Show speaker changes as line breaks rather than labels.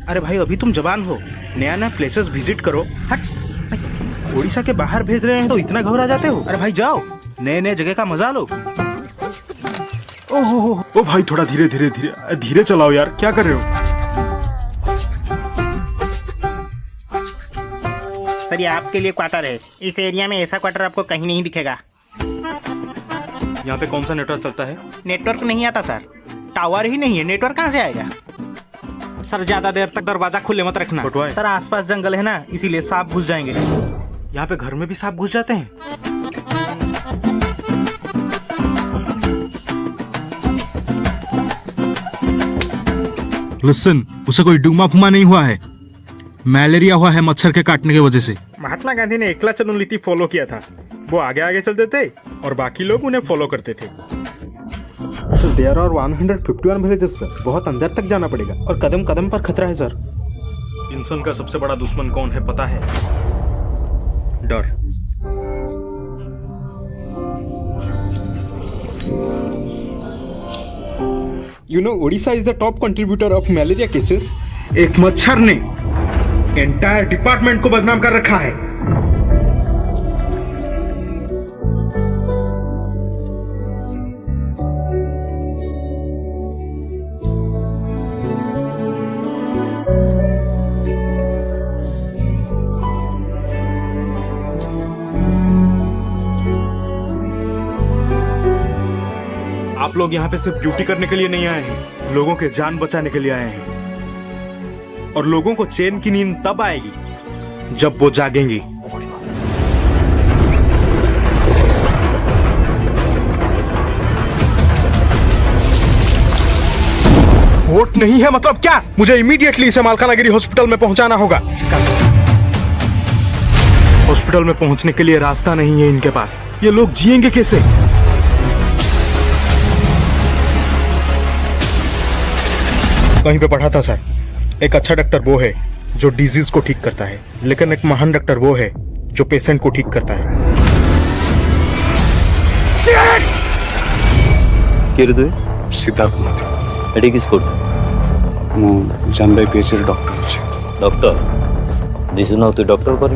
अरे भाई अभी तुम जवान हो, नया नया प्लेसेस विजिट करो। हट, उड़ीसा के बाहर भेज रहे हैं तो इतना घबरा जाते हो? अरे भाई जाओ, नए नए जगह का मजा लो।
ओहो ओ भाई थोड़ा धीरे धीरे धीरे धीरे चलाओ यार, क्या कर रहे हो?
सर ये आपके लिए क्वार्टर है। इस एरिया में ऐसा क्वार्टर आपको कहीं नहीं दिखेगा।
यहाँ पे कौन सा नेटवर्क चलता है?
नेटवर्क नहीं आता सर, टावर ही नहीं है, नेटवर्क कहाँ से आएगा? सर ज्यादा देर तक दरवाजा खुले मत रखना। सर आसपास जंगल है ना, इसीलिए सांप घुस जाएंगे।
यहाँ पे घर में भी सांप घुस जाते हैं?
लिसन, उसे कोई डूमा फुमा नहीं हुआ है, मलेरिया हुआ है मच्छर के काटने की वजह से।
महात्मा गांधी ने एकला चलो नीति फॉलो किया था। वो आगे आगे चलते थे और बाकी लोग उन्हें फॉलो करते थे।
Sir there are 151 villages sir, बहुत अंदर तक जाना पड़ेगा और कदम कदम पर खतरा है सर।
इंसान का सबसे बड़ा दुश्मन कौन है पता है? डर।
You know Odisha is the top contributor of malaria cases.
एक मच्छर ने एंटायर डिपार्टमेंट को बदनाम कर रखा है। आप लोग यहाँ पे सिर्फ ड्यूटी करने के लिए नहीं आए हैं, लोगों के जान बचाने के लिए आए हैं। और लोगों को चैन की नींद तब आएगी जब वो जागेंगी। वोट नहीं है मतलब क्या? मुझे इमीडिएटली इसे मालकानगिरी हॉस्पिटल में पहुंचाना होगा। हॉस्पिटल में पहुंचने के लिए रास्ता नहीं है इनके पास। ये लोग जिएंगे कैसे? कहीं पे पढ़ा था सर, एक अच्छा डॉक्टर वो है जो डिजीज को ठीक करता है, लेकिन एक महान डॉक्टर वो है जो पेशेंट को ठीक करता है।
सिद्धार्थ कुमार।
एटी किस कोर्स?
मु जानबाई पीएचडी डॉक्टर अछि।
डॉक्टर दिसु न तू डॉक्टर करे